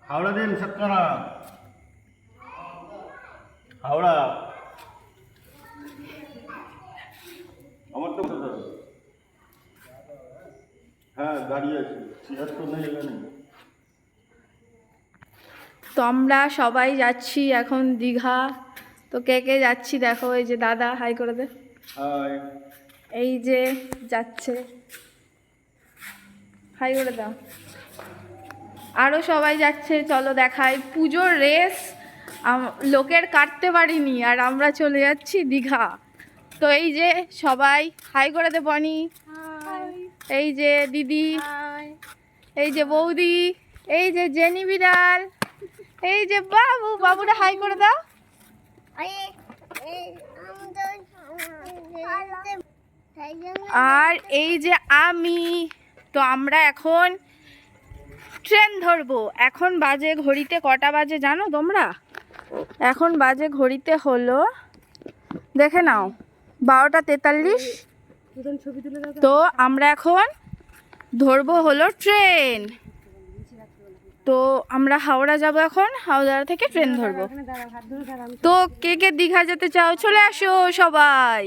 হাওড়া দিন সত্যনা হাওড়া আমার তো হ্যাঁ গাড়ি আছে চেয়ার তো নেই এখানে। তো আমরা সবাই যাচ্ছি এখন দীঘা। তো কে কে যাচ্ছি দেখো, এই যে দাদা হাই করে দে। হাই। এই যে যাচ্ছে, হাই করে দাও। আরও সবাই যাচ্ছে, চলো দেখাই। পুজোর রেস লোকের কাটতে পারিনি আর আমরা চলে যাচ্ছি দীঘা। তো এই যে সবাই হাই করে দে বনি। এই যে দিদি, এই যে বৌদি, এই যে জেনি বিড়াল, এই যে বাবু, বাবুরা হাই করে দাও। আর এই যে আমি। তো আমরা এখন ট্রেন ধরবো। এখন বাজে ঘড়িতে কটা বাজে জানো তোমরা? এখন বাজে ঘড়িতে হলো, দেখে নাও, 12:43। তো আমরা এখন ধরবো হলো ট্রেন। তো আমরা হাওড়া যাব, এখন হাওড়া থেকে ট্রেন ধরবো। তো কে কে দীঘা যেতে চাও চলে আসো সবাই।